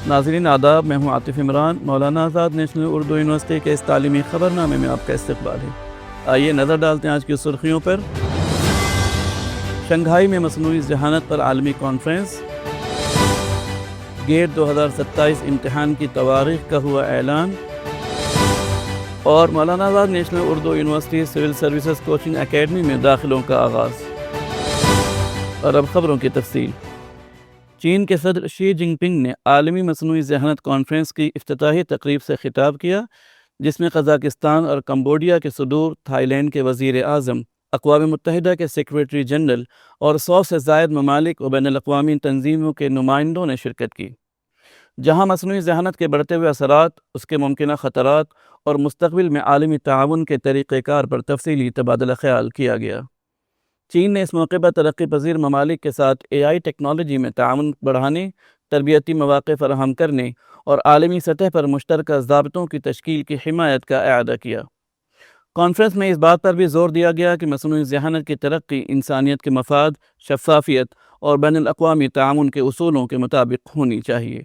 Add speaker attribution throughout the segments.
Speaker 1: ناظرین آداب، میں ہوں عاطف عمران۔ مولانا آزاد نیشنل اردو یونیورسٹی کے اس تعلیمی خبر نامے میں آپ کا استقبال ہے۔ آئیے نظر ڈالتے ہیں آج کی سرخیوں پر۔ شنگھائی میں مصنوعی ذہانت پر عالمی کانفرنس، گیٹ 2027 امتحان کی تواریخ کا ہوا اعلان، اور Maulana Azad national Urdu university civil services coaching academy میں داخلوں کا آغاز۔ اور اب خبروں کی تفصیل۔ چین کے صدر شی جن پنگ نے عالمی مصنوعی ذہانت کانفرنس کی افتتاحی تقریب سے خطاب کیا، جس میں قزاقستان اور کمبوڈیا کے صدور، تھائی لینڈ کے وزیر اعظم، اقوام متحدہ کے سیکریٹری جنرل اور 100 سے زائد ممالک و بین الاقوامی تنظیموں کے نمائندوں نے شرکت کی، جہاں مصنوعی ذہانت کے بڑھتے ہوئے اثرات، اس کے ممکنہ خطرات اور مستقبل میں عالمی تعاون کے طریقہ کار پر تفصیلی تبادلہ خیال کیا گیا۔ چین نے اس موقع پر ترقی پذیر ممالک کے ساتھ AI ٹیکنالوجی میں تعاون بڑھانے، تربیتی مواقع فراہم کرنے اور عالمی سطح پر مشترکہ ضابطوں کی تشکیل کی حمایت کا اعادہ کیا۔ کانفرنس میں اس بات پر بھی زور دیا گیا کہ مصنوعی ذہانت کی ترقی انسانیت کے مفاد، شفافیت اور بین الاقوامی تعاون کے اصولوں کے مطابق ہونی چاہیے۔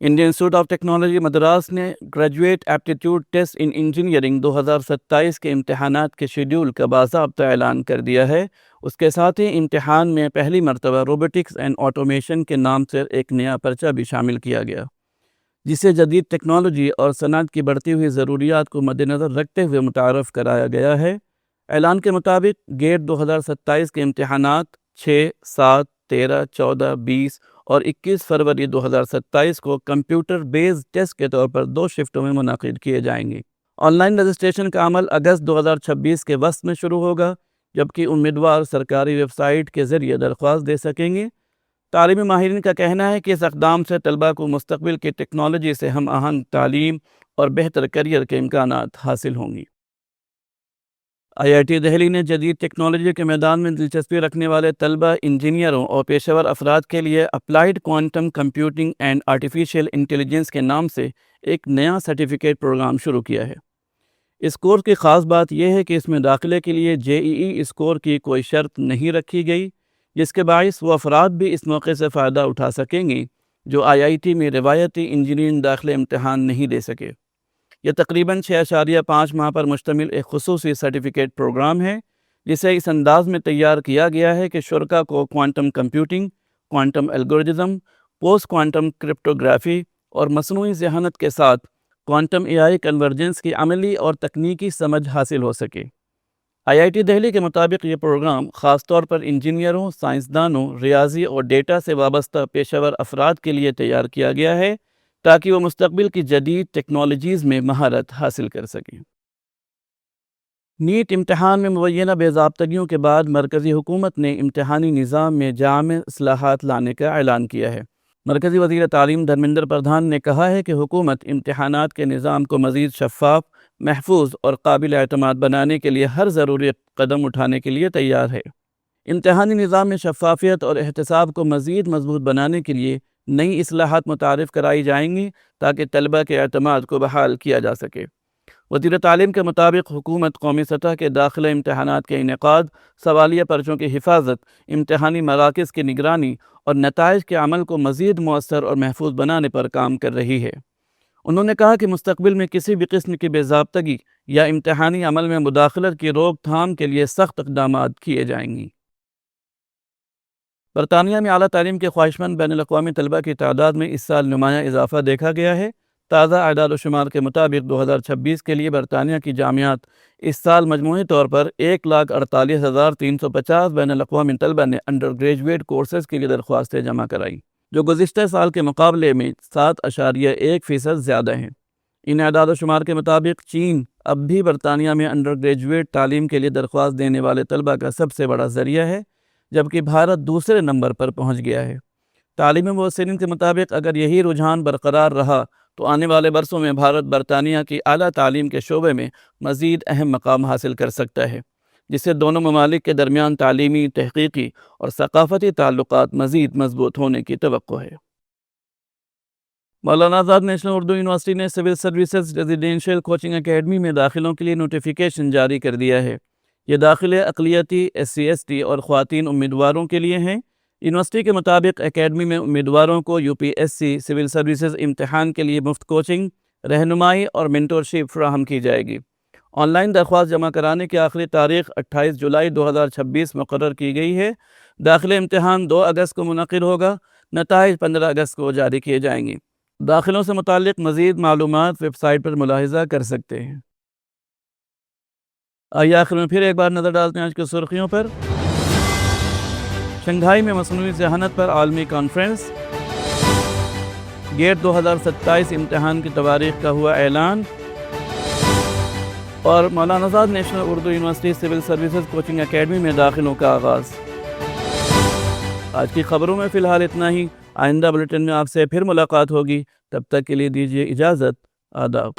Speaker 1: انڈین انسٹی ٹیوٹ آف ٹیکنالوجی مدراس نے گریجویٹ ایپٹیٹیوڈ ٹیسٹ ان انجینئرنگ 2027 کے امتحانات کے شیڈول کا باضابطہ اعلان کر دیا ہے۔ اس کے ساتھ ہی امتحان میں پہلی مرتبہ روبوٹکس اینڈ آٹومیشن کے نام سے ایک نیا پرچہ بھی شامل کیا گیا، جسے جدید ٹیکنالوجی اور صنعت کی بڑھتی ہوئی ضروریات کو مد نظر رکھتے ہوئے متعارف کرایا گیا ہے۔ اعلان کے مطابق گیٹ 2027 کے امتحانات 6، 7، 13، 14، 20 اور 21 فروری 2027 کو کمپیوٹر بیس ٹیسٹ کے طور پر 2 شفٹوں میں منعقد کیے جائیں گے۔ آن لائن رجسٹریشن کا عمل اگست 2026 کے وسط میں شروع ہوگا، جبکہ امیدوار سرکاری ویب سائٹ کے ذریعے درخواست دے سکیں گے۔ تعلیمی ماہرین کا کہنا ہے کہ اس اقدام سے طلباء کو مستقبل کی ٹیکنالوجی سے ہم آہنگ تعلیم اور بہتر کیریئر کے امکانات حاصل ہوں گی۔ IIT دہلی نے جدید ٹیکنالوجی کے میدان میں دلچسپی رکھنے والے طلباء، انجینئروں اور پیشہ ور افراد کے لیے applied quantum computing and artificial intelligence کے نام سے ایک نیا سرٹیفکیٹ پروگرام شروع کیا ہے۔ اس کورس کی خاص بات یہ ہے کہ اس میں داخلے کے لیے JEE اسکور کی کوئی شرط نہیں رکھی گئی، جس کے باعث وہ افراد بھی اس موقع سے فائدہ اٹھا سکیں گے جو IIT میں روایتی انجینئرنگ داخلے امتحان نہیں دے سکے۔ یہ تقریباً 6.5 ماہ پر مشتمل ایک خصوصی سرٹیفکیٹ پروگرام ہے، جسے اس انداز میں تیار کیا گیا ہے کہ شرکاء کو quantum computing, quantum algorithm, post quantum cryptography اور مصنوعی ذہانت کے ساتھ کوانٹم AI کنورجنس کی عملی اور تکنیکی سمجھ حاصل ہو سکے۔ IIT دہلی کے مطابق یہ پروگرام خاص طور پر انجینئروں، سائنسدانوں، ریاضی اور ڈیٹا سے وابستہ پیشہ ور افراد کے لیے تیار کیا گیا ہے تاکہ وہ مستقبل کی جدید ٹیکنالوجیز میں مہارت حاصل کر سکیں۔ نیٹ امتحان میں مبینہ بے ضابطگیوں کے بعد مرکزی حکومت نے امتحانی نظام میں جامع اصلاحات لانے کا اعلان کیا ہے۔ مرکزی وزیر تعلیم دھرمیندر پردھان نے کہا ہے کہ حکومت امتحانات کے نظام کو مزید شفاف، محفوظ اور قابل اعتماد بنانے کے لیے ہر ضروری قدم اٹھانے کے لیے تیار ہے۔ امتحانی نظام میں شفافیت اور احتساب کو مزید مضبوط بنانے کے لیے نئی اصلاحات متعارف کرائی جائیں گی تاکہ طلباء کے اعتماد کو بحال کیا جا سکے۔ وزیر تعلیم کے مطابق حکومت قومی سطح کے داخلہ امتحانات کے انعقاد، سوالیہ پرچوں کی حفاظت، امتحانی مراکز کی نگرانی اور نتائج کے عمل کو مزید مؤثر اور محفوظ بنانے پر کام کر رہی ہے۔ انہوں نے کہا کہ مستقبل میں کسی بھی قسم کی بے ضابطگی یا امتحانی عمل میں مداخلت کی روک تھام کے لیے سخت اقدامات کیے جائیں گے۔ برطانیہ میں اعلیٰ تعلیم کے خواہشمند بین الاقوامی طلباء کی تعداد میں اس سال نمایاں اضافہ دیکھا گیا ہے۔ تازہ اعداد و شمار کے مطابق 2026 کے لیے برطانیہ کی جامعات اس سال مجموعی طور پر 1,48,350 بین الاقوامی طلباء نے انڈر گریجویٹ کورسز کے لیے درخواستیں جمع کرائیں، جو گزشتہ سال کے مقابلے میں 7.1% زیادہ ہیں۔ ان اعداد و شمار کے مطابق چین اب بھی برطانیہ میں انڈر گریجویٹ تعلیم کے لیے درخواست دینے والے طلباء کا سب سے بڑا ذریعہ ہے، جبکہ بھارت دوسرے نمبر پر پہنچ گیا ہے۔ تعلیمی مبصرین کے مطابق اگر یہی رجحان برقرار رہا تو آنے والے برسوں میں بھارت برطانیہ کی اعلیٰ تعلیم کے شعبے میں مزید اہم مقام حاصل کر سکتا ہے، جس سے دونوں ممالک کے درمیان تعلیمی، تحقیقی اور ثقافتی تعلقات مزید مضبوط ہونے کی توقع ہے۔ مولانا آزاد نیشنل اردو یونیورسٹی نے civil services residential coaching academy میں داخلوں کے لیے نوٹیفیکیشن جاری کر دیا ہے۔ یہ داخلے اقلیتی، SC/ST اور خواتین امیدواروں کے لیے ہیں۔ یونیورسٹی کے مطابق اکیڈمی میں امیدواروں کو UPSC سول سروسز امتحان کے لیے مفت کوچنگ، رہنمائی اور مینٹورشپ فراہم کی جائے گی۔ آن لائن درخواست جمع کرانے کی آخری تاریخ 28 جولائی 2026 مقرر کی گئی ہے۔ داخلے امتحان 2 اگست کو منعقد ہوگا۔ نتائج 15 اگست کو جاری کیے جائیں گے۔ داخلوں سے متعلق مزید معلومات ویب سائٹ پر ملاحظہ کر سکتے ہیں۔ آئیے آخر میں پھر ایک بار نظر ڈالتے ہیں آج کی سرخیوں پر۔ شنگھائی میں مصنوعی ذہانت پر عالمی کانفرنس، گیٹ 2027 امتحان کی تواریخ کا ہوا اعلان، اور Maulana Azad national Urdu university civil services coaching academy میں داخلوں کا آغاز۔ آج کی خبروں میں فی الحال اتنا ہی۔ آئندہ بلیٹن میں آپ سے پھر ملاقات ہوگی، تب تک کے لیے دیجیے اجازت۔ آداب۔